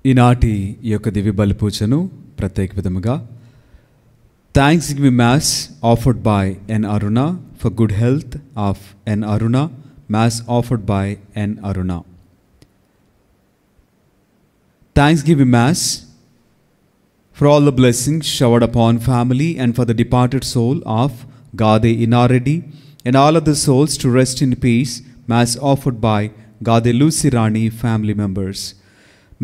ఈనాటి ఈ యొక్క దివ్య బలి పూజను ప్రత్యేక విధముగా thanksgiving mass offered by N Aruna for good health of N Aruna mass offered by N Aruna. Thanksgiving mass for all the blessings showered upon family and for the departed soul of Gade Inaredi and all other souls to rest in peace, mass offered by Gade Lucirani family members.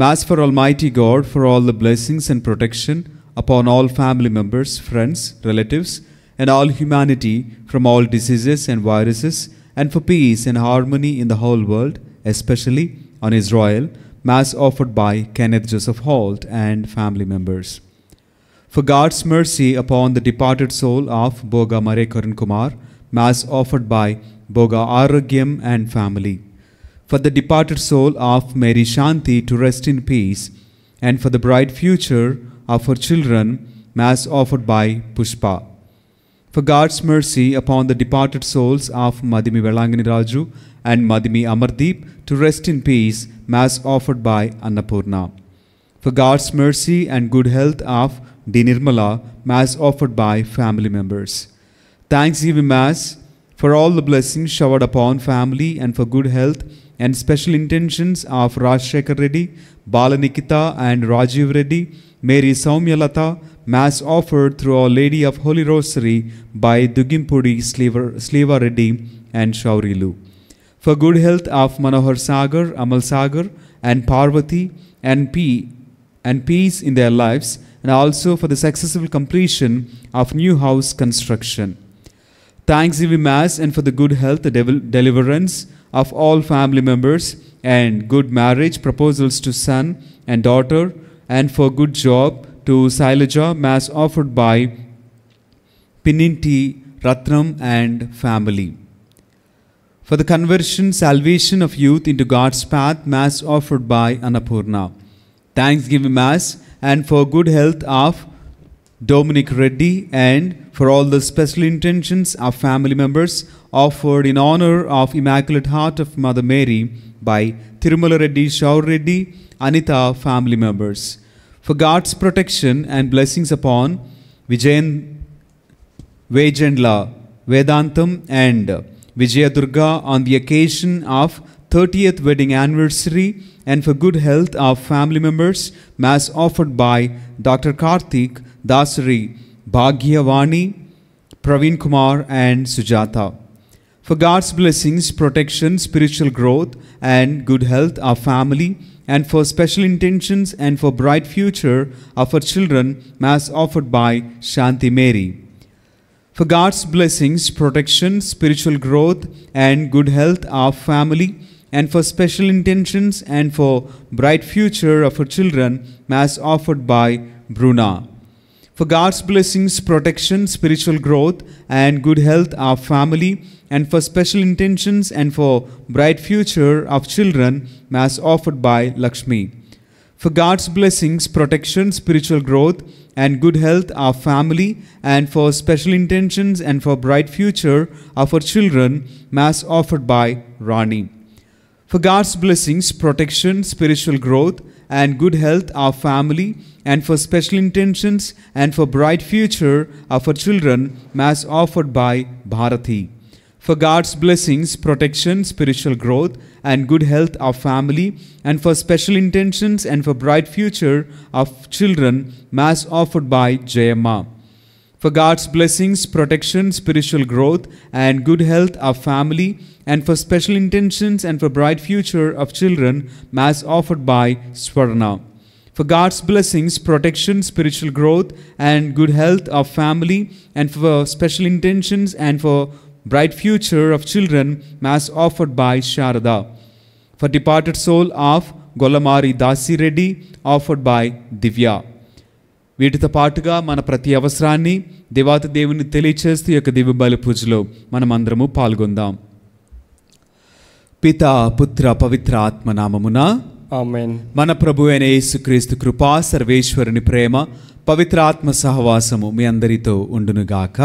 Mass for Almighty God for all the blessings and protection upon all family members, friends, relatives and all humanity from all diseases and viruses, and for peace and harmony in the whole world, especially on Israel. Mass offered by Kenneth Joseph Holt and family members. For God's mercy upon the departed soul of Boga Mare Karan Kumar, Mass offered by Boga Aragyam and family. For the departed soul of Mary Shanti to rest in peace, and for the bright future of her children, Mass offered by Pushpa. For God's mercy upon the departed souls of Madhimi Velangani Raju and Madhimi Amardeep to rest in peace, Mass offered by Annapurna. For God's mercy and good health of D. Nirmala, Mass offered by family members. Thanksgiving Mass for all the blessings showered upon family and for good health and special intentions of Rajshekar Reddy, Bala Nikita and Rajiv Reddy, Mary Saumyalata, Mass offered through Our Lady of Holy Rosary by Dugimpudi Sleva Reddy and Shaurilu. For good health of Manohar Sagar, Amal Sagar and Parvati and peace in their lives, and also for the successful completion of new house construction. Thanksgiving Mass and for the good health, the deliverance of all family members and good marriage proposals to son and daughter, and for good job to Sailaja, Mass offered by Pininti Ratnam and family. For the conversion, salvation of youth into God's path, Mass offered by Annapurna. Thanksgiving Mass and for good health of Dominic Reddy and for all the special intentions of family members offered in honor of Immaculate Heart of Mother Mary by Tirumala Reddy, Shaur Reddy, Anita family members. For God's protection and blessings upon Vijayan Vejendla, Vedantam and Vijaya Durga on the occasion of 30th wedding anniversary, and for good health of family members, Mass offered by Dr. Karthik, Dasari, Bhagyavani, Praveen Kumar and Sujata. For God's blessings, protection, spiritual growth and good health of family, and for special intentions and for bright future of our children, Mass offered by Shanti Mary. For God's blessings, protection, spiritual growth and good health of family, and for special intentions and for bright future of our children, Mass offered by Bruna. For God's blessings, protection, spiritual growth and good health of family, and for special intentions and for bright future of children, Mass offered by Lakshmi. For God's blessings, protection, spiritual growth and good health of family, and for special intentions and for bright future of our children, Mass offered by Rani. For God's blessings, protection, spiritual growth and good health of family, and for special intentions and for bright future of our children, Mass offered by Bharati. For God's blessings, protection, spiritual growth and good health of family, and for special intentions and for bright future of children, Mass offered by Jayamma. For God's blessings, protection, spiritual growth and good health of family, and for special intentions and for bright future of children, Mass offered by Swarna. For God's blessings, protection, spiritual growth and good health of family, and for special intentions and for bright future of children, Mass offered by Sharada. For departed soul of Golamari Dasi Reddy, offered by Divya. వీటితో పాటుగా మన ప్రతి అవసరాన్ని దేవాతి దేవుని తెలియచేస్తూ ఈ యొక్క దివ్య బలి పూజలో మనమందరము పాల్గొందాం. పితా పుత్ర పవిత్ర ఆత్మ నామమున ఆమేన్. మన ప్రభు అయిన యేసుక్రీస్తు కృపా, సర్వేశ్వరుని ప్రేమ, పవిత్ర ఆత్మ సహవాసము మీ అందరితో ఉండునుగాక.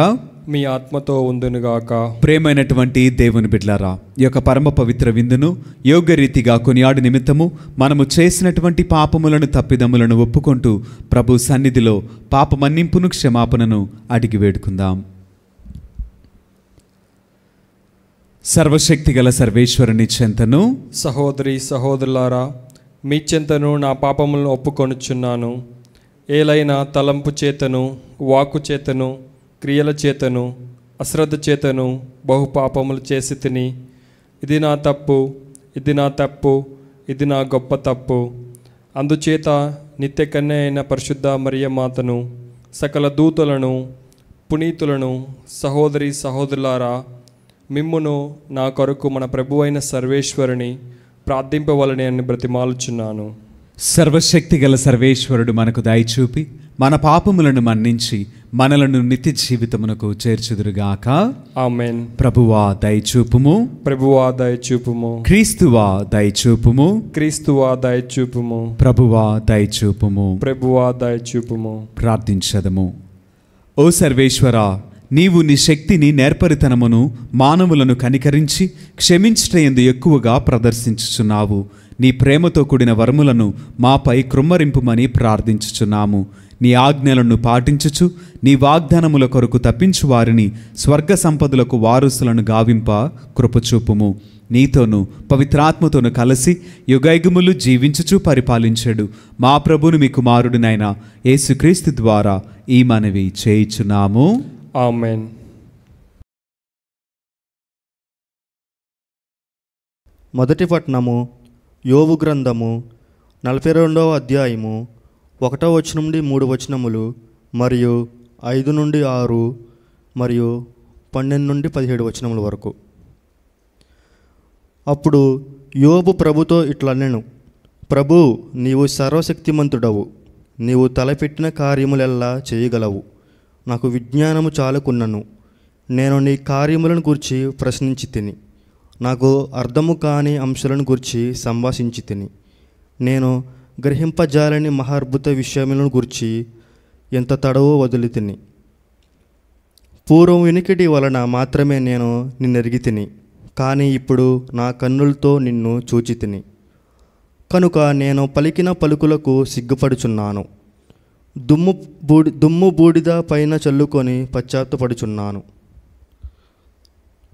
మీ ఆత్మతో ఉండునుగాక. ప్రేమైనటువంటి దేవుని బిడ్డలారా, ఈ యొక్క పరమ పవిత్ర విందును యోగ్యరీతిగా కొనియాడు నిమిత్తము మనము చేసినటువంటి పాపములను, తప్పిదములను ఒప్పుకుంటూ ప్రభు సన్నిధిలో పాప మన్నింపును, క్షమాపణను అడిగి వేడుకుందాం. సర్వశక్తిగల సర్వేశ్వరుని చెంతను, సహోదరి సహోదరులారా, మీ చెంతను నా పాపములను ఒప్పుకొనుచున్నాను. ఏలైనా తలంపు చేతను, వాక్కు చేతను, క్రియల చేతను, అశ్రద్ధ చేతను బహు పాపములు చేసి తిని, ఇది నా తప్పు, ఇది నా తప్పు, ఇది నా గొప్ప తప్పు. అందుచేత నిత్య కన్య అయిన పరిశుద్ధ మరియమాతను, సకల దూతలను, పునీతులను, సహోదరి సహోదరులారా, మిమ్మును నా కొరకు మన ప్రభు అయిన సర్వేశ్వరుని ప్రార్థింపవలని అని బ్రతిమాలుచున్నాను. సర్వశక్తి గల సర్వేశ్వరుడు మనకు దయచూపి మన పాపములను మన్నించి మనలను నిత్య జీవితమునకు చేర్చుదురుగాక. ఆమేన్. ప్రభువా దయచూపుము, ప్రభువా దయచూపుము. క్రీస్తువా దయచూపుము, క్రీస్తువా దయచూపుము. ప్రభువా దయచూపుము. ప్రభువా దయచూపుము. ప్రార్థించదము. ఓ సర్వేశ్వరా, నీవు నీ శక్తిని, నేర్పరితనమును, మానవులను కనికరించి క్షమించటయందు ఎక్కువగా ప్రదర్శించుచున్నావు. నీ ప్రేమతో కూడిన వరములను మాపై కృమ్మరింపుమని ప్రార్థించుచున్నాము. నీ ఆజ్ఞలను పాటించుచు నీ వాగ్దానముల కొరకు తప్పించు వారిని స్వర్గ సంపదలకు వారసులను గావింప కృపచూపుము. నీతోనూ పవిత్రాత్మతోనూ కలిసి యుగయుగములు జీవించుచు పరిపాలించెడు మా ప్రభుని మీ కుమారుడినైన యేసుక్రీస్తు ద్వారా ఈ మనవి చేయుచున్నాము. ఆమేన్. మొదటి పట్టణము యోబు గ్రంథము 42వ అధ్యాయము 1వ వచనం నుండి 3 వచనములు మరియు 5 నుండి 6 మరియు 12 నుండి 17 వచనముల వరకు. అప్పుడు యోబు ప్రభుతో ఇట్లనెను, ప్రభు, నీవు సర్వశక్తిమంతుడవు, నీవు తలపెట్టిన కార్యములెల్లా చేయగలవు. నాకు విజ్ఞానము చాలకున్నను. నేను నీ కార్యములను గూర్చి ప్రశ్నించి తిని, నాకు అర్థము కాని అంశాలను గురించి సంభాషించి తిని, నేను గ్రహింపజాలని మహాద్భుత విషయములను గురించి ఎంత తడవో వదిలి తిని. పూర్వం వినికిడి వలన మాత్రమే నేను నిన్నెరిగి తిని, కానీ ఇప్పుడు నా కన్నులతో నిన్ను చూచి తిని. కనుక నేను పలికిన పలుకులకు సిగ్గుపడుచున్నాను. దుమ్ము బూడిద పైన చల్లుకొని పశ్చాత్తపడుచున్నాను.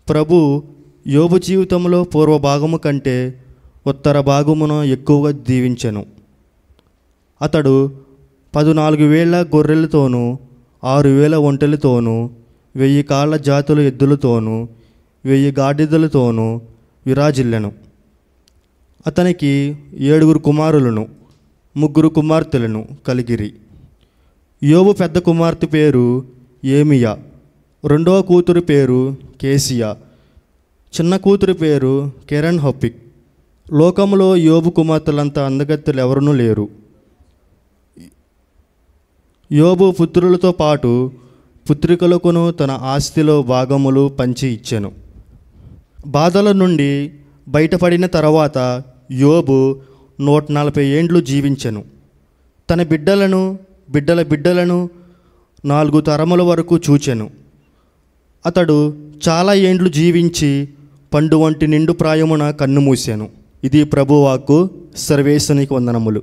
ప్రభు యోబు జీవితంలో పూర్వభాగము కంటే ఉత్తర భాగమును ఎక్కువగా దీవించెను. అతడు 14,000 గొర్రెలతోనూ 6,000 ఒంటెలతోనూ 1,000 కాళ్ళ జాతుల ఎద్దులతోనూ 1,000 గాడిదలతోనూ విరాజిల్లెను. అతనికి 7 కుమారులను 3 కుమార్తెలను కలిగిరి. యోబు పెద్ద కుమార్తె పేరు ఏమియా, రెండవ కూతురు పేరు కేసియా, చిన్న కూతురు పేరు కెరన్ హొపిక్. లోకములో యోబు కుమార్తెలంత అందగత్తెలు ఎవరునూ లేరు. యోబు పుత్రులతో పాటు పుత్రికలకును తన ఆస్తిలో భాగములు పంచి ఇచ్చెను. బాధల నుండి బయటపడిన తర్వాత యోబు 140 ఏండ్లు జీవించెను. తన బిడ్డలను బిడ్డల బిడ్డలను 4 తరముల వరకు చూచెను. అతడు చాలా ఏండ్లు జీవించి పండు వంటి నిండు ప్రాయమున కన్ను మూసాను. ఇది ప్రభువాక్కు. సర్వేశ్వనికి వందనములు.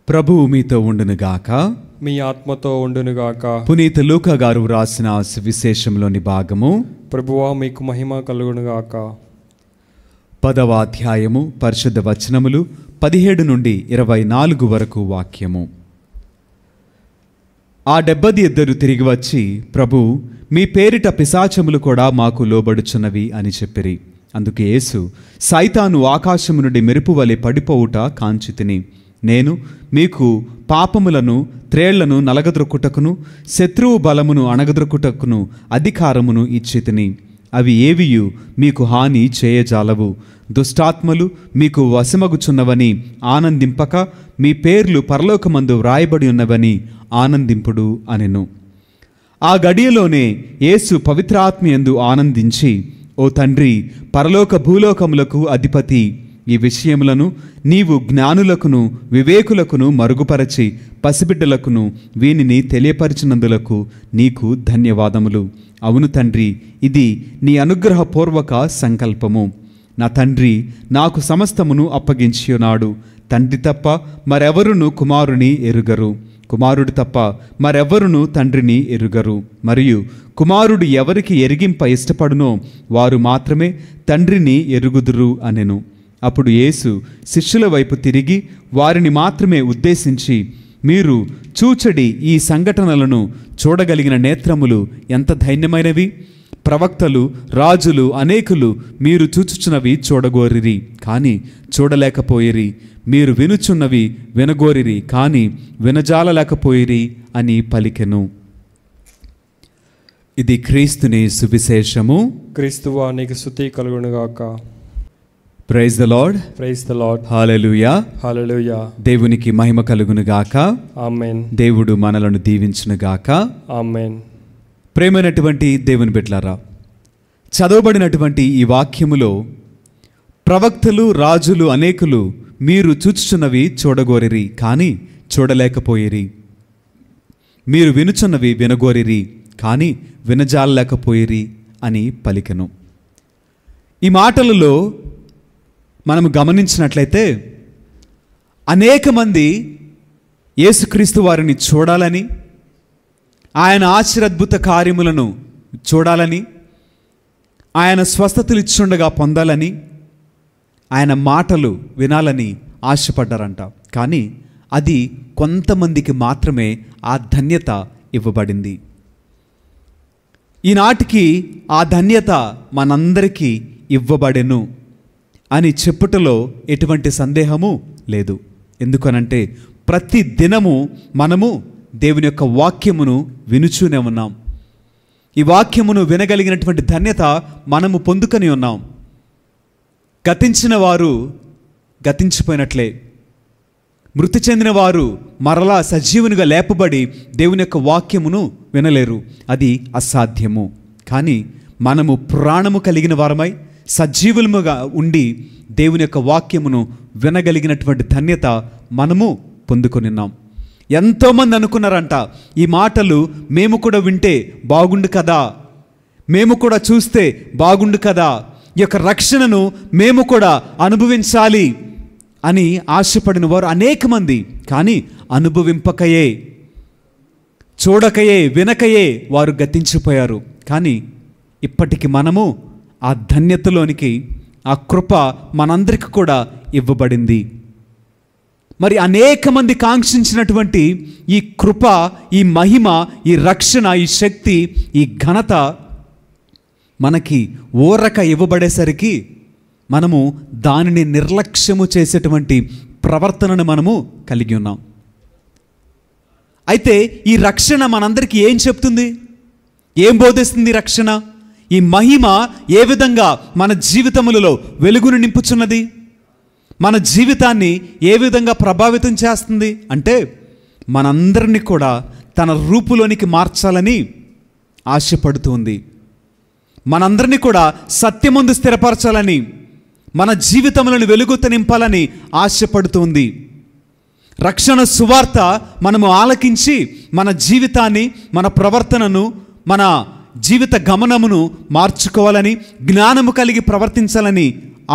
ప్రభువు మీతో ఉండునుగాక, మీ ఆత్మతో ఉండునుగాక. పునీత లూకా గారు రాసిన సువిశేషంలోని భాగము. ప్రభువా మీకు మహిమ కలుగునుగాక. 10వ అధ్యాయము పరిశుద్ధ వచనములు 17 నుండి 24 వరకు వాక్యము. ఆ 72 తిరిగి వచ్చి, ప్రభు, మీ పేరిట పిశాచములు కూడా మాకు లోబడుచున్నవి అని చెప్పిరి. అందుకు యేసు, సైతాను ఆకాశము నుండి మెరుపు వలె పడిపోవుట కాంచితిని. నేను మీకు పాపములను త్రేళ్లను నలగద్రొక్కుటకును శత్రువు బలమును అణగద్రొక్కుటకును అధికారమును ఇచ్చితిని. అవి ఏవియు మీకు హాని చేయజాలవు. దుష్టాత్మలు మీకు వశమగుచున్నవని ఆనందింపక మీ పేర్లు పరలోకమందు వ్రాయబడి ఉన్నవని ఆనందింపుడు అనెను. ఆ గడియలోనే యేసు పవిత్రాత్మయందు ఆనందించి, ఓ తండ్రి, పరలోక భూలోకములకు అధిపతి, ఈ విషయములను నీవు జ్ఞానులకును వివేకులకును మరుగుపరచి పసిబిడ్డలకును వీనిని తెలియపరిచినందులకు నీకు ధన్యవాదములు. అవును తండ్రి, ఇది నీ అనుగ్రహపూర్వక సంకల్పము. నా తండ్రి నాకు సమస్తమును అప్పగించియున్నాడు. తండ్రి తప్ప మరెవరును కుమారుని ఎరుగరు, కుమారుడు తప్ప మరెవ్వరును తండ్రిని ఎరుగరు. మరియు కుమారుడు ఎవరికి ఎరిగింప ఇష్టపడునో వారు మాత్రమే తండ్రిని ఎరుగుదురు అనెను. అప్పుడు యేసు శిష్యుల వైపు తిరిగి వారిని మాత్రమే ఉద్దేశించి, మీరు చూచడి ఈ సంఘటనలను చూడగలిగిన నేత్రములు ఎంత ధైన్యమైనవి. ప్రవక్తలు రాజులు అనేకులు మీరు చూచుచున్నవి చూడగోరిరి, కానీ చూడలేకపోయిరి. మీరు వినుచున్నవి వినగోరిరి, కానీ వినజాలలేకపోయిరి అని పలికెను. ఇది క్రీస్తుని సువిశేషము. క్రీస్తువా నీకు స్తుతి కలుగునుగాక. Praise the Lord. Praise the Lord. Hallelujah. Hallelujah. దేవునికి మహిమ కలుగునుగాక. ఆమేన్. దేవుడు మనలను దీవించునుగాక. ఆమేన్. ప్రేమైనటువంటి దేవుని బిడ్డలారా, చదవబడినటువంటి ఈ వాక్యములో ప్రవక్తలు రాజులు అనేకులు మీరు చూచుచున్నవి చూడగోరిరి, కానీ చూడలేకపోయిరి. మీరు వినుచున్నవి వినగోరిరి, కానీ వినజాలలేకపోయిరి అని పలికెను. ఈ మాటలలో మనం గమనించినట్లయితే అనేక మంది యేసుక్రీస్తు వారిని చూడాలని, ఆయన ఆశ్చర్యద్భుత కార్యములను చూడాలని, ఆయన స్వస్థతలు ఇచ్చుండగా పొందాలని, ఆయన మాటలు వినాలని ఆశపడ్డారంట. కానీ అది కొంతమందికి మాత్రమే ఆ ధన్యత ఇవ్వబడింది. ఈనాటికి ఆ ధన్యత మనందరికీ ఇవ్వబడెను అని చెప్పుటలో ఎటువంటి సందేహము లేదు. ఎందుకనంటే ప్రతి దినము మనము దేవుని యొక్క వాక్యమును వినుచూనే ఉన్నాం. ఈ వాక్యమును వినగలిగినటువంటి ధన్యత మనము పొందుకొని ఉన్నాం. గతించిన వారు గతించిపోయినట్లే, మృతి చెందిన వారు మరలా సజీవునిగా లేపబడి దేవుని యొక్క వాక్యమును వినలేరు, అది అసాధ్యము. కానీ మనము ప్రాణము కలిగిన వారమై సజీవులముగా ఉండి దేవుని యొక్క వాక్యమును వినగలిగినటువంటి ధన్యత మనము పొందుకొని ఉన్నాం. ఎంతోమంది అనుకున్నారంట, ఈ మాటలు మేము కూడా వింటే బాగుండు కదా, మేము కూడా చూస్తే బాగుండు కదా, ఈ యొక్క రక్షణను మేము కూడా అనుభవించాలి అని ఆశపడిన వారు అనేక మంది. కానీ అనుభవింపకయే, చూడకయే, వినకయే వారు గతించిపోయారు. కానీ ఇప్పటికి మనము ఆ ధన్యతలోనికి, ఆ కృప మనందరికీ కూడా ఇవ్వబడింది. మరి అనేక మంది కాంక్షించినటువంటి ఈ కృప, ఈ మహిమ, ఈ రక్షణ, ఈ శక్తి, ఈ ఘనత మనకి ఓరక ఇవ్వబడేసరికి మనము దానిని నిర్లక్ష్యము చేసేటువంటి ప్రవర్తనను మనము కలిగి ఉన్నాం. అయితే ఈ రక్షణ మనందరికీ ఏం చెప్తుంది? ఏం బోధిస్తుంది రక్షణ? ఈ మహిమ ఏ విధంగా మన జీవితములలో వెలుగును నింపుచున్నది? మన జీవితాన్ని ఏ విధంగా ప్రభావితం చేస్తుంది అంటే మనందరినీ కూడా తన రూపులోనికి మార్చాలని ఆశపడుతుంది. మనందరినీ కూడా సత్యమందు స్థిరపరచాలని, మన జీవితములను వెలుగుతో నింపాలని ఆశపడుతుంది. రక్షణ సువార్త మనము ఆలకించి మన జీవితాన్ని, మన ప్రవర్తనను, మన జీవిత గమనమును మార్చుకోవాలని, జ్ఞానము కలిగి ప్రవర్తించాలని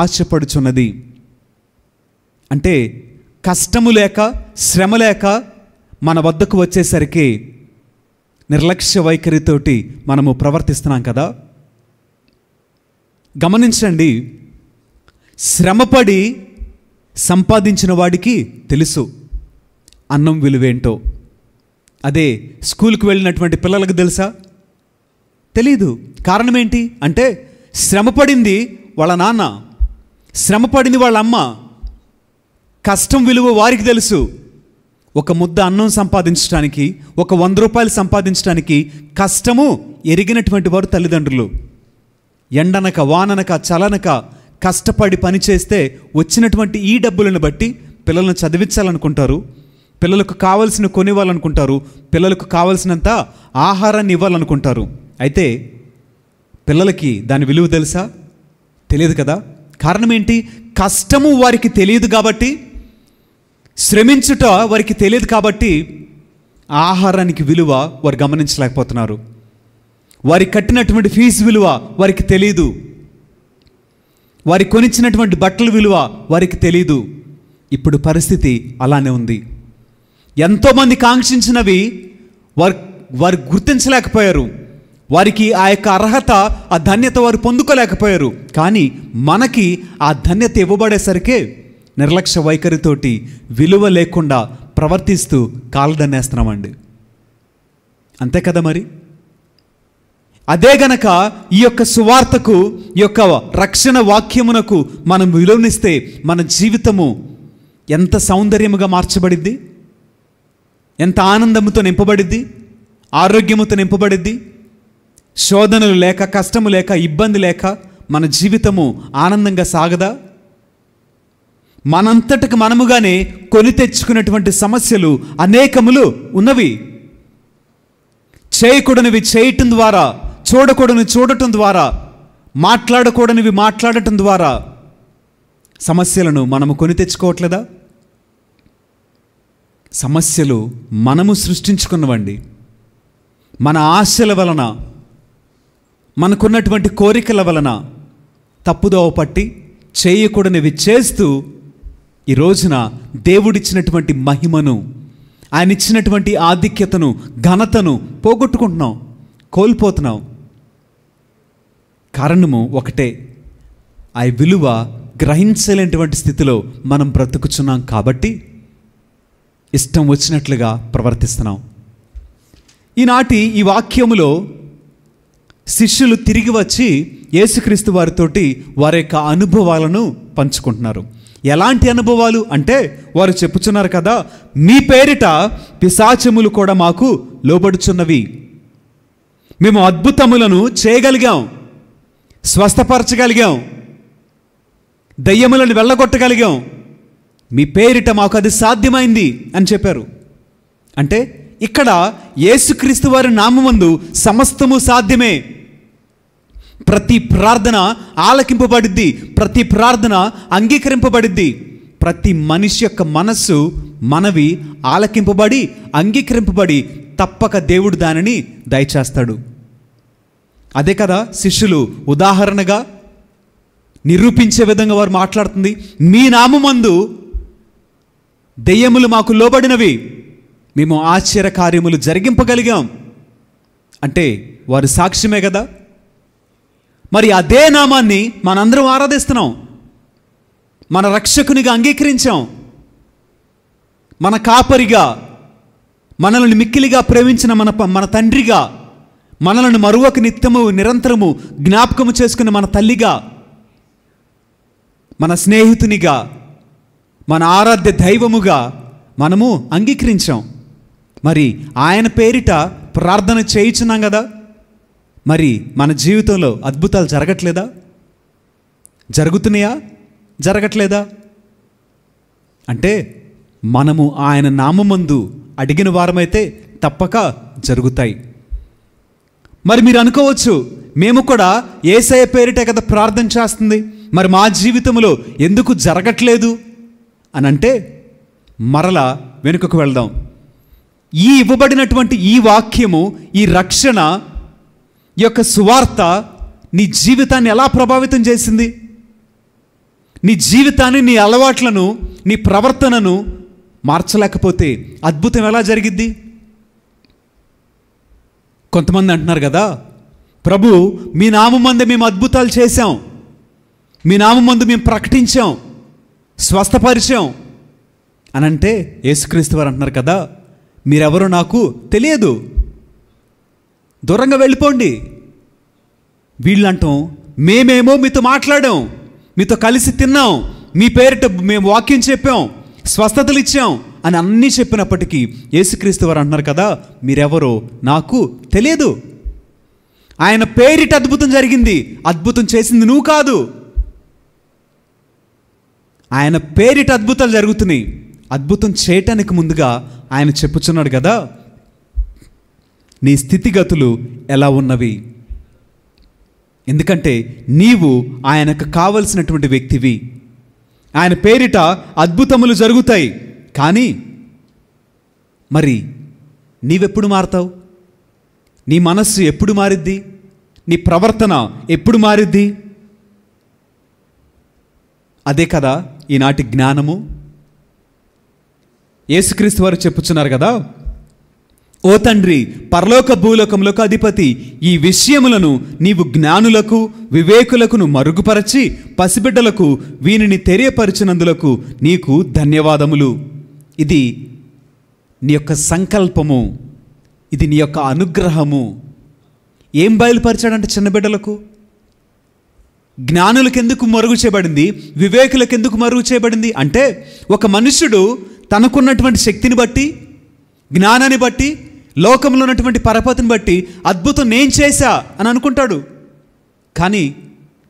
ఆశపడుచున్నది. అంటే కష్టము లేక, శ్రమ లేక మన వద్దకు వచ్చేసరికి నిర్లక్ష్య వైఖరితోటి మనము ప్రవర్తిస్తున్నాం కదా. గమనించండి, శ్రమపడి సంపాదించిన వాడికి తెలుసు అన్నం విలువేంటో. అదే స్కూల్కి వెళ్ళినటువంటి పిల్లలకు తెలుసా? తెలీదు. కారణం ఏంటి అంటే శ్రమపడింది వాళ్ళ నాన్న, శ్రమపడింది వాళ్ళ అమ్మ. కష్టం విలువ వారికి తెలుసు. ఒక ముద్ద అన్నం సంపాదించడానికి, ఒక 100 రూపాయలు సంపాదించడానికి కష్టము ఎరిగినటువంటి వారు తల్లిదండ్రులు. ఎండనక, వాననక, చలనక కష్టపడి పనిచేస్తే వచ్చినటువంటి ఈ డబ్బులను బట్టి పిల్లలను చదివించాలనుకుంటారు, పిల్లలకు కావలసిన కొనివ్వాలనుకుంటారు, పిల్లలకు కావలసినంత ఆహారాన్ని ఇవ్వాలనుకుంటారు. అయితే పిల్లలకి దాని విలువ తెలుసా? తెలియదు కదా. కారణం ఏంటి? కష్టము వారికి తెలియదు కాబట్టి, శ్రమించుట వారికి తెలియదు కాబట్టి ఆహారానికి విలువ వారు గమనించలేకపోతున్నారు. వారి కట్టినటువంటి ఫీజు విలువ వారికి తెలియదు. వారి కొనిచ్చినటువంటి బట్టల విలువ వారికి తెలియదు. ఇప్పుడు పరిస్థితి అలానే ఉంది. ఎంతోమంది కాంక్షించినవి వారు గుర్తించలేకపోయారు. వారికి ఆ యొక్క అర్హత, ఆ ధన్యత వారు పొందుకోలేకపోయారు. కానీ మనకి ఆ ధన్యత ఇవ్వబడేసరికే నిర్లక్ష్య వైఖరితోటి విలువ లేకుండా ప్రవర్తిస్తూ కాలదన్నేస్తున్నామండి. అంతే కదా మరి. అదే గనక ఈ యొక్క సువార్తకు, ఈ యొక్క రక్షణ వాక్యమునకు మనం విలువనిస్తే మన జీవితము ఎంత సౌందర్యముగా మార్చబడిద్ది, ఎంత ఆనందముతో నింపబడిద్ది, ఆరోగ్యముతో నింపబడిద్ది. శోధనలు లేక, కష్టము లేక, ఇబ్బంది లేక మన జీవితము ఆనందంగా సాగదా? మనంతటికి మనముగానే కొని తెచ్చుకున్నటువంటి సమస్యలు అనేకములు ఉన్నవి. చేయకూడనివి చేయటం ద్వారా, చూడకూడని చూడటం ద్వారా, మాట్లాడకూడనివి మాట్లాడటం ద్వారా సమస్యలను మనము కొని తెచ్చుకోవట్లేదా? సమస్యలు మనము సృష్టించుకున్నవండి. మన ఆశల వలన, మనకున్నటువంటి కోరికల వలన తప్పుదోవ పట్టి చేయకూడనివి చేస్తూ ఈ రోజున దేవుడిచ్చినటువంటి మహిమను, ఆయన ఇచ్చినటువంటి ఆధిక్యతను, ఘనతను పోగొట్టుకుంటున్నాం, కోల్పోతున్నాం. కారణము ఒకటే, ఆ విలువ గ్రహించలేనటువంటి స్థితిలో మనం బ్రతుకుచున్నాం కాబట్టి ఇష్టం వచ్చినట్లుగా ప్రవర్తిస్తున్నాం. ఈనాటి ఈ వాక్యములో శిష్యులు తిరిగి వచ్చి యేసుక్రీస్తు వారితోటి వారి యొక్క అనుభవాలను పంచుకుంటున్నారు. ఎలాంటి అనుభవాలు అంటే, వారు చెప్పుచున్నారు కదా, మీ పేరిట పిశాచములు కూడా మాకు లోబడుచున్నవి, మేము అద్భుతములను చేయగలిగాం, స్వస్థపరచగలిగాం, దయ్యములను వెళ్ళగొట్టగలిగాం, మీ పేరిట మాకు అది సాధ్యమైంది అని చెప్పారు. అంటే ఇక్కడ యేసుక్రీస్తు వారి నామమందు సమస్తము సాధ్యమే. ప్రతి ప్రార్థన ఆలకింపబడిద్ది, ప్రతి ప్రార్థన అంగీకరింపబడిద్ది. ప్రతి మనిషి యొక్క మనస్సు, మనవి ఆలకింపబడి అంగీకరింపబడి తప్పక దేవుడు దానిని దయచేస్తాడు. అదే కదా శిష్యులు ఉదాహరణగా నిరూపించే విధంగా వారు మాట్లాడుతుంది. మీ నామమందు దెయ్యములు మాకు లోబడినవి, మేము ఆశ్చర్య కార్యములు జరిగింపగలిగాం అంటే వారు సాక్ష్యమే కదా. మరి అదే నామాన్ని మనందరం ఆరాధిస్తున్నాం, మన రక్షకునిగా అంగీకరించాం, మన కాపరిగా, మనల్ని మిక్కిలిగా ప్రేమించిన మన తండ్రిగా, మనల్ని మరువక నిత్యము నిరంతరము జ్ఞాపకము చేసుకున్న మన తల్లిగా, మన స్నేహితునిగా, మన ఆరాధ్య దైవముగా మనము అంగీకరించాం. మరి ఆయన పేరిట ప్రార్థన చేయించున్నాం కదా. మరి మన జీవితంలో అద్భుతాలు జరగట్లేదా? జరుగుతున్నాయా? జరగట్లేదా? అంటే మనము ఆయన నామమందు అడిగిన వారమైతే తప్పక జరుగుతాయి. మరి మీరు అనుకోవచ్చు, మేము కూడా యేసయ్య పేరిటే కదా ప్రార్థన చేస్తుంది, మరి మా జీవితంలో ఎందుకు జరగట్లేదు అని అంటే మరలా వెనుకకు వెళ్దాం. ఈ ఇవ్వబడినటువంటి ఈ వాక్యము, ఈ రక్షణ యొక్క సువార్త నీ జీవితాన్ని ఎలా ప్రభావితం చేసింది? నీ జీవితాన్ని, నీ అలవాట్లను, నీ ప్రవర్తనను మార్చలేకపోతే అద్భుతం ఎలా జరిగిద్ది? కొంతమంది అంటున్నారు కదా, ప్రభు మీ నామమందు మేము అద్భుతాలు చేశాం, మీ నామమందు మేము ప్రకటించాం, స్వస్థపరిచాం అని అంటే యేసుక్రీస్తు వారు అంటున్నారు కదా, మీరెవరో నాకు తెలియదు, దూరంగా వెళ్ళిపోండి. వీళ్ళంటాం, మేమేమో మీతో మాట్లాడాం, మీతో కలిసి తిన్నాం, మీ పేరిట మేము వాక్యం చెప్పాం, స్వస్థతలు ఇచ్చాం అని అన్నీ చెప్పినప్పటికీ యేసుక్రీస్తు వారు అంటున్నారు కదా, మీరెవరో నాకు తెలియదు. ఆయన పేరిట అద్భుతం జరిగింది, అద్భుతం చేసింది నువ్వు కాదు. ఆయన పేరిట అద్భుతాలు జరుగుతున్నాయి. అద్భుతం చేయటానికి ముందుగా ఆయన చెప్పుచున్నాడు కదా, నీ స్థితిగతులు ఎలా ఉన్నవి. ఎందుకంటే నీవు ఆయనకు కావలసినటువంటి వ్యక్తివి. ఆయన పేరిట అద్భుతములు జరుగుతాయి, కానీ మరి నీవెప్పుడు మారుతావు? నీ మనస్సు ఎప్పుడు మారిద్ది? నీ ప్రవర్తన ఎప్పుడు మారిద్ది? అదే కదా ఈనాటి జ్ఞానము. యేసుక్రీస్తు వారు చెప్పుచున్నారు కదా, ఓ తండ్రి, పరలోక భూలోకములకు అధిపతి, ఈ విషయములను నీవు జ్ఞానులకు వివేకులకును మరుగుపరచి పసిబిడ్డలకు వీనిని తెలియపరిచినందులకు నీకు ధన్యవాదములు. ఇది నీ యొక్క సంకల్పము, ఇది నీ యొక్క అనుగ్రహము. ఏం బయలుపరిచాడంటే చిన్న బిడ్డలకు, జ్ఞానులకు ఎందుకు మరుగు చేయబడింది, వివేకులకు ఎందుకు మరుగు చేయబడింది అంటే, ఒక మనుష్యుడు తనకున్నటువంటి శక్తిని బట్టి, జ్ఞానాన్ని బట్టి, లోకంలో ఉన్నటువంటి పరపతిని బట్టి అద్భుతం నేను చేశా అని అనుకుంటాడు. కానీ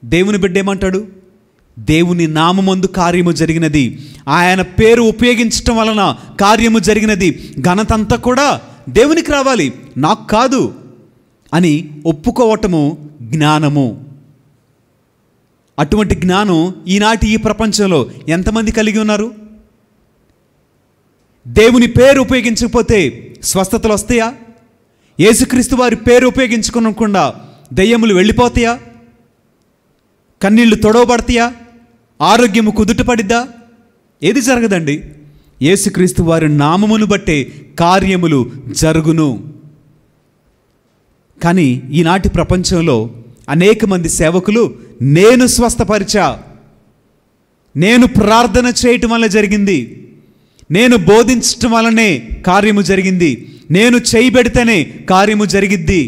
దేవుని బిడ్డ ఏమంటాడు? దేవుని నామమందు కార్యము జరిగినది, ఆయన పేరు ఉపయోగించటం వలన కార్యము జరిగినది, ఘనతంతా కూడా దేవునికి రావాలి, నాకు కాదు అని ఒప్పుకోవటము జ్ఞానము. అటువంటి జ్ఞానం ఈనాటి ఈ ప్రపంచంలో ఎంతమంది కలిగి ఉన్నారు? దేవుని పేరు ఉపయోగించకపోతే స్వస్థతలు వస్తాయా? యేసుక్రీస్తు వారి పేరు ఉపయోగించుకోకుండా దయ్యములు వెళ్ళిపోతాయా? కన్నీళ్లు తొడవబడతాయా? ఆరోగ్యము కుదుటపడిద్దా? ఏది జరగదండి. యేసుక్రీస్తు వారి నామమును బట్టే కార్యములు జరుగును. కానీ ఈనాటి ప్రపంచంలో అనేక మంది సేవకులు నేను స్వస్థపరిచా, నేను ప్రార్థన చేయటం వల్ల జరిగింది, నేను బోధించటం వల్లనే కార్యము జరిగింది, నేను చేయబెడితేనే కార్యము జరిగిద్ది,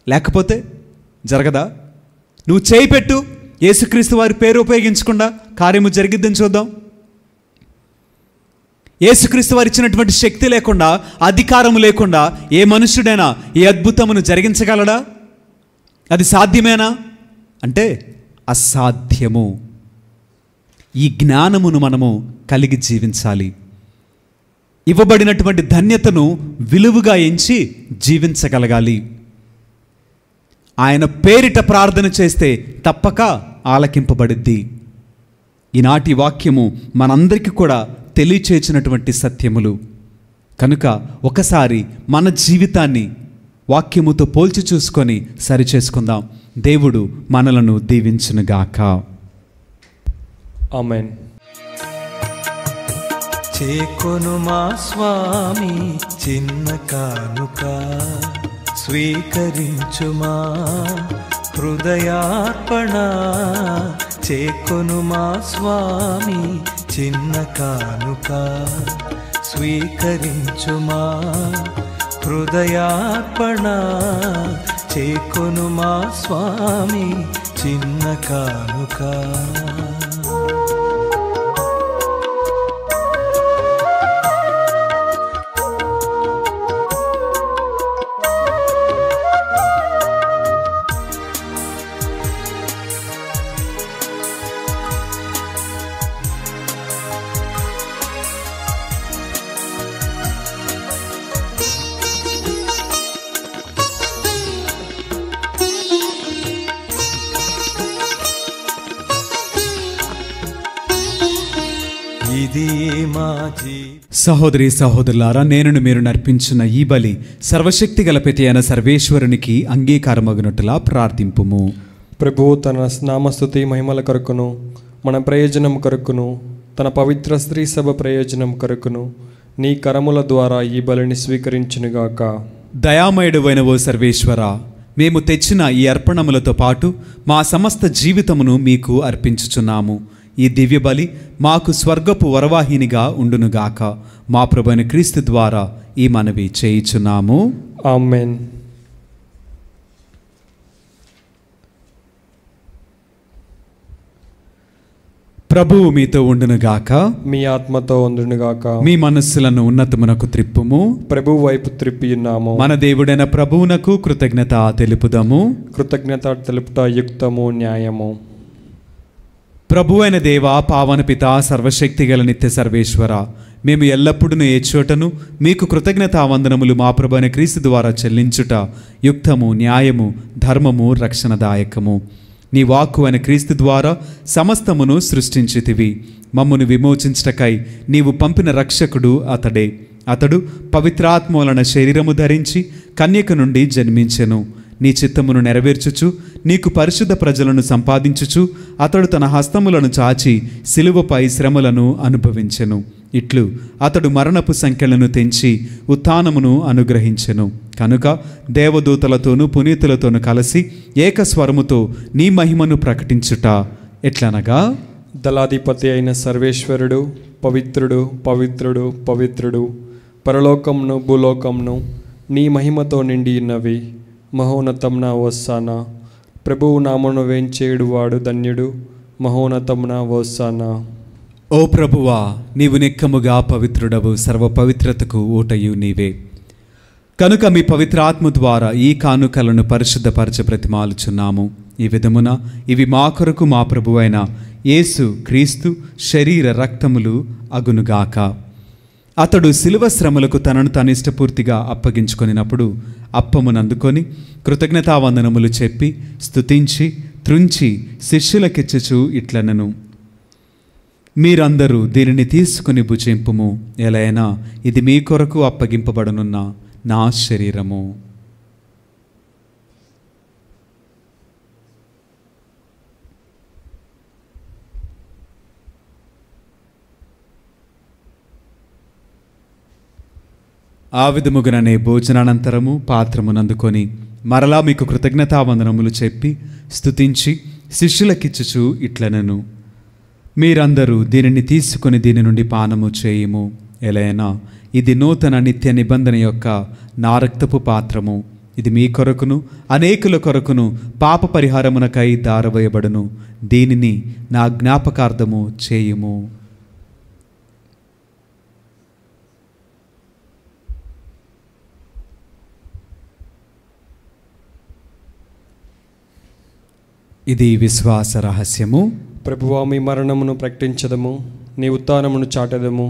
లేకపోతే జరగదా? నువ్వు చేయిపెట్టు, యేసుక్రీస్తు వారి పేరు ఉపయోగించకుండా కార్యము జరిగిద్దని చూద్దాం. యేసుక్రీస్తు వారు ఇచ్చినటువంటి శక్తి లేకుండా, అధికారము లేకుండా ఏ మనుష్యుడైనా ఈ అద్భుతమును జరిగించగలడా? అది సాధ్యమేనా అంటే అసాధ్యము. ఈ జ్ఞానమును మనము కలిగి జీవించాలి. ఇవ్వబడినటువంటి ధన్యతను విలువగా ఎంచి జీవించగలగాలి. ఆయన పేరిట ప్రార్థన చేస్తే తప్పక ఆలకింపబడిద్ది. ఈనాటి వాక్యము మనందరికీ కూడా తెలియచేసినటువంటి సత్యములు కనుక ఒకసారి మన జీవితాన్ని వాక్యముతో పోల్చి చూసుకొని సరిచేసుకుందాం. దేవుడు మనలను దీవించునుగాక. ఆమేన్. చేకొను మా స్వామి చిన్న కానుక, స్వీకరించుమా హృదయార్పణ. చేకొను మా స్వామి చిన్న కానుక, స్వీకరించుమా హృదయార్పణ. చేకొను మా స్వామి చిన్న కానుక. సహోదరి సహోదరులారా, నేను మీరు నర్పించిన ఈ బలి సర్వశక్తి గల పెతి అయిన సర్వేశ్వరునికి అంగీకారమగునట్టులా ప్రార్థింపుము. ప్రభువు తన నామస్తుతి మహిమల కొరకును, మన ప్రయోజనం కొరకును, తన పవిత్ర స్త్రీ సభ ప్రయోజనం కొరకును నీ కరముల ద్వారా ఈ బలిని స్వీకరించునుగాక. దయామయుడవైన ఓ సర్వేశ్వర, మేము తెచ్చిన ఈ అర్పణములతో పాటు మా సమస్త జీవితమును మీకు అర్పించుచున్నాము. ఈ దివ్య బలి మాకు స్వర్గపు వరవాహినిగా ఉండునుగాక. మా ప్రభువైన క్రీస్తు ద్వారా ఈ మనవి చేయుచున్నాము. ఆమేన్. ప్రభువు మీతో ఉండునుగాక. మీ ఆత్మతో ఉండునుగాక. మీ మనస్సులను ఉన్నతమునకు త్రిప్పుము. ప్రభువు వైపు త్రిప్పి ఉన్నాము. మన దేవుడైన ప్రభువునకు కృతజ్ఞత తెలుపుదము. కృతజ్ఞత తెలుపుట యుక్తము, న్యాయము. ప్రభువైన దేవా, పావన పిత, సర్వశక్తి గల నిత్య సర్వేశ్వర, మేము ఎల్లప్పుడూ ఏ చోటను మీకు కృతజ్ఞతావందనములు మా ప్రభువైన క్రీస్తు ద్వారా చెల్లించుట యుక్తము, న్యాయము, ధర్మము, రక్షణదాయకము. నీ వాక్కు అయిన క్రీస్తు ద్వారా సమస్తమును సృష్టించితివి. మమ్మును విమోచించుటకై నీవు పంపిన రక్షకుడు అతడే. అతడు పవిత్రాత్మ వలన శరీరము ధరించి కన్యక నుండి జన్మించెను. నీ చిత్తమును నెరవేర్చుచు నీకు పరిశుద్ధ ప్రజలను సంపాదించుచు అతడు తన హస్తములను చాచి సిలువపై శ్రమలను అనుభవించెను. ఇట్లు అతడు మరణపు సంఖ్యలను తెంచి ఉత్థానమును అనుగ్రహించెను. కనుక దేవదూతలతోనూ పునీతులతోనూ కలిసి ఏకస్వరముతో నీ మహిమను ప్రకటించుట ఎట్లనగా, దళాధిపతి అయిన సర్వేశ్వరుడు పవిత్రుడు, పవిత్రుడు, పవిత్రుడు, పరలోకంను భూలోకంను నీ మహిమతో నిండి ఉన్నవి. మహోన్నతమున హోసానా. ప్రభువు నామమును వేంచేయుడువాడు ధన్యుడు. మహోన్నతమున హోసానా. ఓ ప్రభువా, నీవు నిక్కముగా పవిత్రుడవు, సర్వ పవిత్రతకు ఊటయు నీవే. కనుక మీ పవిత్రాత్మ ద్వారా ఈ కానుకలను పరిశుద్ధపరచ ప్రతిమాలుచున్నాము. ఈ విధమున ఇవి మా కొరకు మా ప్రభువైన యేసు క్రీస్తు శరీర రక్తములు అగునుగాక. అతడు శిలువ శ్రమలకు తనను తాను ఇష్టపూర్తిగా అప్పగించుకొనినప్పుడు అప్పమునందుకొని కృతజ్ఞతావందనములు చెప్పి స్తుతించి త్రుంచి శిష్యులకిచ్చుచు ఇట్లనెను, మీరందరూ దీనిని తీసుకుని భుజింపుము. ఎలైనా ఇది మీ కొరకు అప్పగింపబడనున్న నా శరీరము. ఆ విధముగానే భోజనానంతరము పాత్రమునందుకొని మరలా మీకు కృతజ్ఞతావందనములు చెప్పి స్తుతించి శిష్యులకిచ్చుచు ఇట్లనెను, మీరందరూ దీనిని తీసుకొని దీని నుండి పానము చేయుము. ఎలైనా ఇది నూతన నిత్య నిబంధన యొక్క నా రక్తపు పాత్రము. ఇది మీ కొరకును అనేకుల కొరకును పాప పరిహారమునకై దారవేయబడును. దీనిని నా జ్ఞాపకార్థము చేయుము. ఇది విశ్వాస రహస్యము. ప్రభువా, మీ మరణమును ప్రకటించదము, నీ ఉత్థానమును చాటెదము,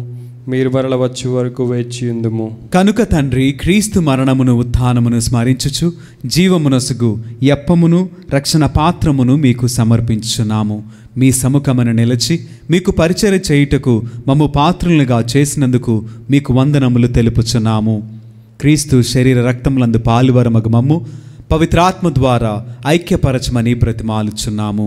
మీరు మరల వచ్చు వరకు వేచియుందుము. కనుక తండ్రి, క్రీస్తు మరణమును ఉత్థానమును స్మరించుచు జీవమునసుగు యప్పమును రక్షణ పాత్రమును మీకు సమర్పించుచున్నాము. మీ సముఖమున నిలిచి మీకు పరిచర్య చేయుటకు మమ్ము పాత్రులుగా చేసినందుకు మీకు వందనములు తెలుపుచున్నాము. క్రీస్తు శరీర రక్తములందు పాలువరమగు మమ్ము పవిత్రాత్మ ద్వారా ఐక్యపరచమని బ్రతిమాలుచున్నాము.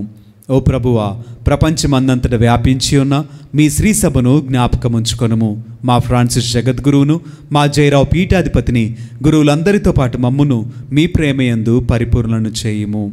ఓ ప్రభువా, ప్రపంచమందంతట వ్యాపించి ఉన్న మీ శ్రీసభను జ్ఞాపకముంచుకొనుము. మా ఫ్రాన్సిస్ జగద్గురువును, మా జయరావు పీఠాధిపతిని, గురువులందరితో పాటు మమ్మును మీ ప్రేమయందు పరిపూర్ణను చేయుము.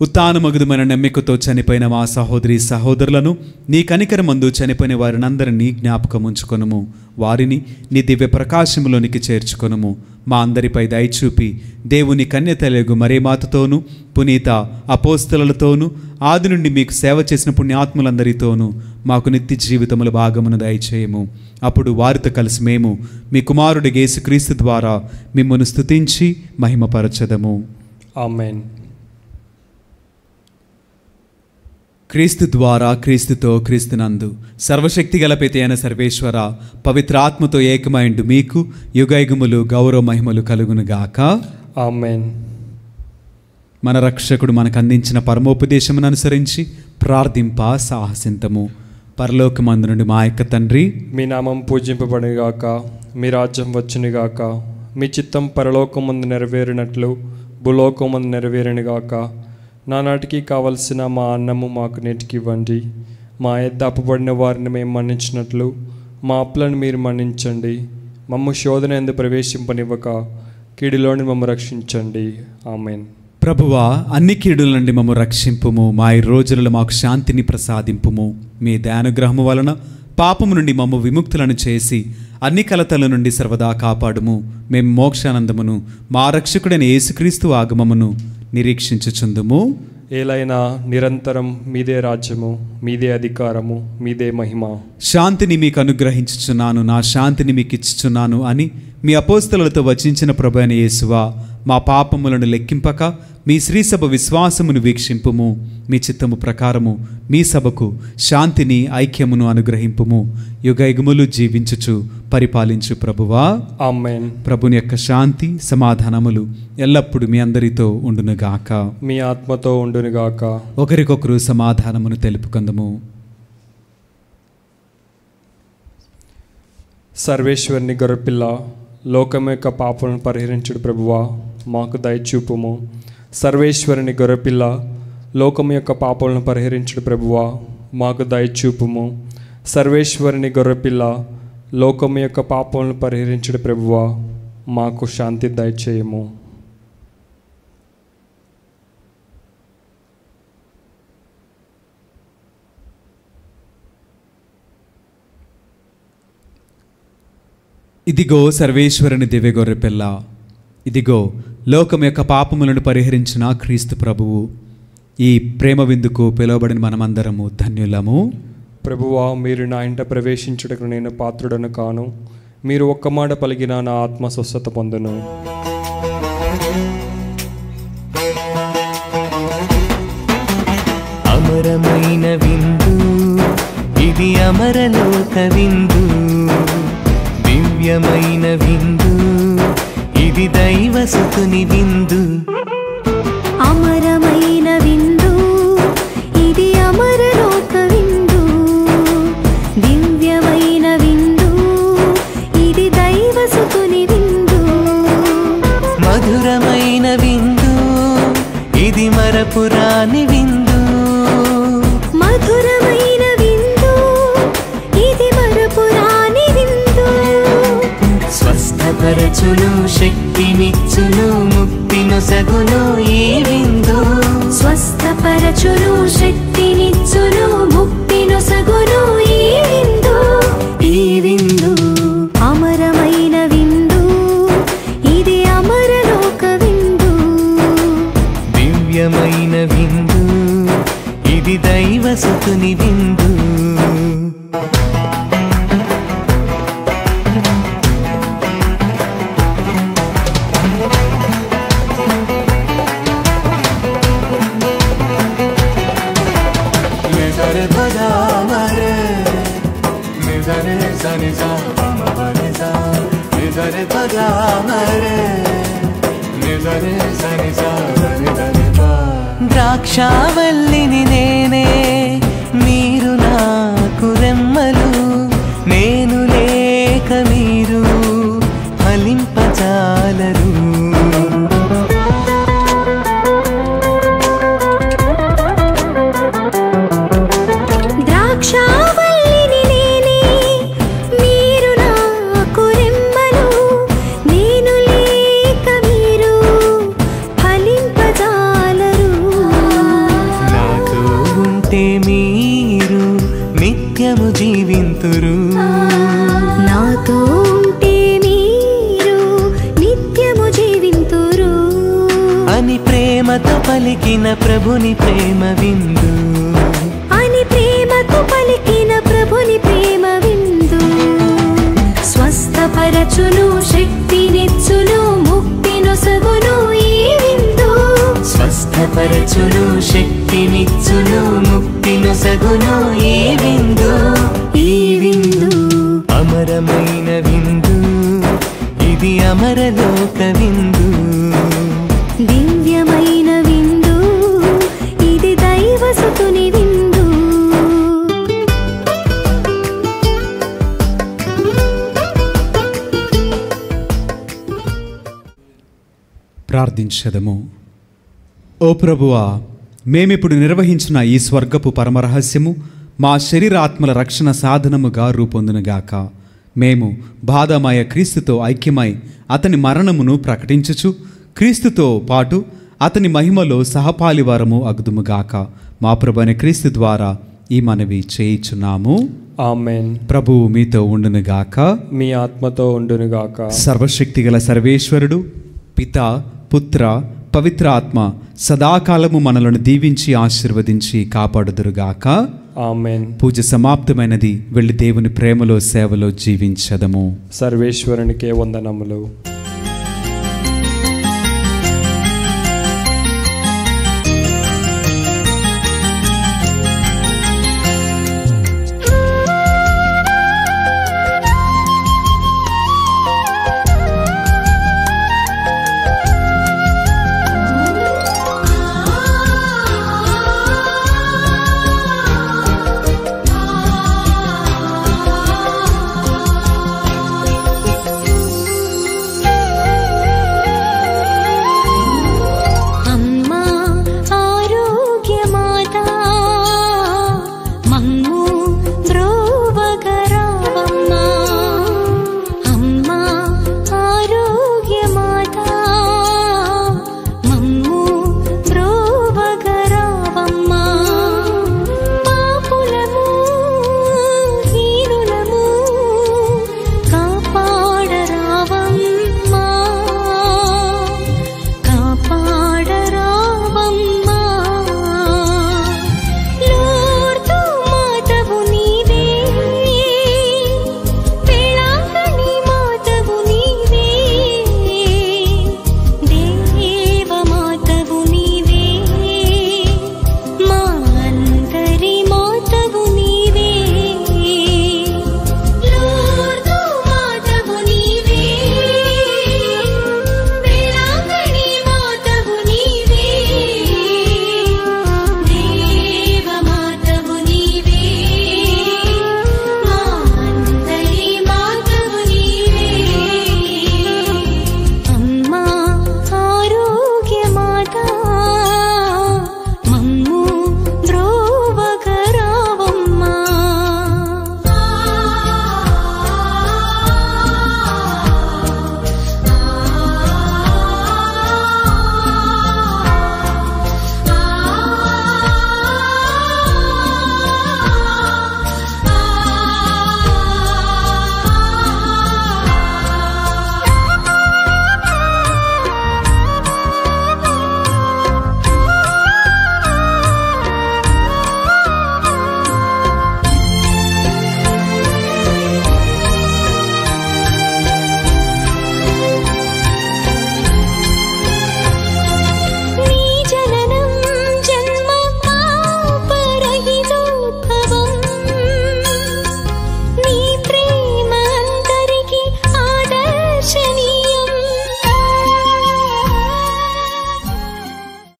ఉత్థానమగుదుమైన నమ్మికతో చనిపోయిన మా సహోదరి సహోదరులను, నీ కనికరమందు చనిపోయిన వారినందరినీ జ్ఞాపకముంచుకొనుము. వారిని నీ దివ్య ప్రకాశములోనికి చేర్చుకొనుము. మా అందరిపై దయచూపి దేవుని కన్యతలగు మరేమాతతోనూ పునీత అపోస్తలులతోనూ ఆది నుండి మీకు సేవ చేసిన పుణ్యాత్ములందరితోనూ మాకు నిత్య జీవితముల భాగమును దయచేయము. అప్పుడు వారితో కలిసి మేము మీ కుమారుడి యేసుక్రీస్తు ద్వారా మిమ్మల్ని స్తుతించి మహిమపరచదము. ఆమేన్. క్రీస్తు ద్వారా, క్రీస్తుతో, క్రీస్తునందు సర్వశక్తి గల పిత అయిన సర్వేశ్వర, పవిత్ర ఆత్మతో ఏకమైండు మీకు యుగయుగములు గౌరవ మహిమలు కలుగునుగాక. ఆమేన్. మన రక్షకుడు మనకు అందించిన పరమోపదేశమును అనుసరించి ప్రార్థింప సాహసింతము. పరలోకమందు నుండి మా యొక్క తండ్రి, మీ నామం పూజింపబడుగాక, మీ రాజ్యం వచ్చునుగాక, మీ చిత్తం పరలోకమందు నెరవేరినట్లు భూలోకమందు నెరవేరునుగాక. నానాటికి కావలసిన మా అన్నము మాకు నేటికి ఇవ్వండి. మా యొద్ద అప్పుబడిన వారిని మేము మన్నించినట్లు మా అప్పులను మీరు మన్నించండి. మమ్ము శోధన యందు ప్రవేశింపనివ్వక కీడులోని మమ్ము రక్షించండి. ఆమేన్. ప్రభువా, అన్ని కీడుల నుండి మమ్ము రక్షింపుము. మా ఈ రోజులలో మాకు శాంతిని ప్రసాదింపుము. మీ దయానుగ్రహము వలన పాపము నుండి మమ్ము విముక్తులను చేసి అన్ని కలతల నుండి సర్వదా కాపాడుము. మేము మోక్షానందమును మా రక్షకుడైన యేసుక్రీస్తు ఆగమమును నిరీక్షించుచుందుము. ఏలైనా నిరంతరం మీదే రాజ్యము, మీదే అధికారము, మీదే మహిమ. శాంతిని మీకు అనుగ్రహించుచున్నాను, నా శాంతిని మీకు ఇచ్చుచున్నాను అని మీ అపోస్తలులతో వచించిన ప్రభువైన యేసువా, మా పాపములను లెక్కింపక మీ శ్రీసభ విశ్వాసమును వీక్షింపుము. మీ చిత్తము ప్రకారము మీ సభకు శాంతిని ఐక్యమును అనుగ్రహింపుము. యుగయుగములు జీవించుచు పరిపాలించు ప్రభువా. ఆమేన్. ప్రభుని యొక్క శాంతి సమాధానములు ఎల్లప్పుడూ మీ అందరితో ఉండునుగాక. మీ ఆత్మతో ఉండునుగాక. ఒకరికొకరు సమాధానమును తెలుపుకుందము. సర్వేశ్వరుని గొర్రెపిల్ల, లోకం యొక్క పాపలను పరిహరించుడు ప్రభువా, మాకు దయచూపుము. సర్వేశ్వరుని గొర్రెపిల్ల, లోకం యొక్క పాపలను పరిహరించుడు ప్రభువా, మాకు దయచూపుము. సర్వేశ్వరుని గొర్రెపిల్ల, లోకం యొక్క పాపలను పరిహరించుడు ప్రభువా, మాకు శాంతి దయచేయము. ఇదిగో సర్వేశ్వరుని దివ్య గొర్రెపిల్ల, ఇదిగో లోకం యొక్క పాపములను పరిహరించిన క్రీస్తు ప్రభువు. ఈ ప్రేమ విందుకు పిలువబడిన మనమందరము ధన్యులము. ప్రభువా, మీరు నా ఇంట ప్రవేశించుటకు నేను పాత్రుడను కాను. మీరు ఒక్క మాట పలికిన నా ఆత్మ స్వస్థత పొందును. అమరమైన విందు ఇది, అమరలోక విందు. దివ్యమైన విందు ఇది, దైవసుతుని విందు. అమరమైన విందు ఇది, అమరలోక విందు. దివ్యమైన విందు ఇది, దైవసుతుని విందు. మధురమైన విందు ఇది, మరపురాని విందు. మధురమైన విందు ఇది, మరపురాని విందు. స్వస్థ స్వస్థపరచును శక్తినిచ్చును ముక్తినొసగును ఈ విందు స్వస్థపరచును శక్తినిచ్చును ముక్తినొసగును ఈ విందు ఈ విందు అమరమైన విందు ఇది అమరలోక విందు దివ్యమైన విందు ఇది దైవసుతుని విందు ద్రాక్షావల్లిని నేనే మీరు నాకు రెమ్మలు నేను లేక మీరు ఫలింపజాలరు ద్రాక్షావల్లిని నేనే మీరు నాకు రెమ్మలు నేను లేక మీరు ఫలింపజాలరు నాతో ఉంటే మీరు నిత్యము జీవింతురు నాతో ఉంటే మీరు నిత్యము జీవింతురు అని ప్రేమతో పలికిన ప్రభుని ప్రేమ విందు అని ప్రేమతో పలికిన ప్రభుని ప్రేమ విందు స్వస్థపరచును శక్తినిచ్చును ముక్తినొసగును ఈ విందు స్వస్థపరచును శక్తినిచ్చును ముక్తినొసగును ఈ విందు ఈ విందు అమరమైన విందు ఇది అమరలోక విందు దివ్యమైన విందు ఇది దైవసుతుని విందు ప్రార్థించదము. ఓ ప్రభువా, మేమిప్పుడు నిర్వహించిన ఈ స్వర్గపు పరమరహస్యము మా శరీరాత్మల రక్షణ సాధనముగా రూపొందునుగాక. మేము బాధమయ క్రీస్తుతో ఐక్యమై అతని మరణమును ప్రకటించుచు క్రీస్తుతో పాటు అతని మహిమలో సహపాలివారము అగుదుముగాక. మా ప్రభువైన క్రీస్తు ద్వారా ఈ మనవి చేయుచున్నాము. ఆమేన్. ప్రభువు మీతో ఉండునుగాక. మీ ఆత్మతో ఉండునుగాక. సర్వశక్తిగల సర్వేశ్వరుడు పితా పుత్ర పవిత్ర ఆత్మ సదాకాలము మనలను దీవించి ఆశీర్వదించి కాపాడుదురుగాక. ఆమేన్. పూజ సమాప్తమైనది. వెళ్ళి దేవుని ప్రేమలో సేవలో జీవించదము. సర్వేశ్వరునికే వందనములు.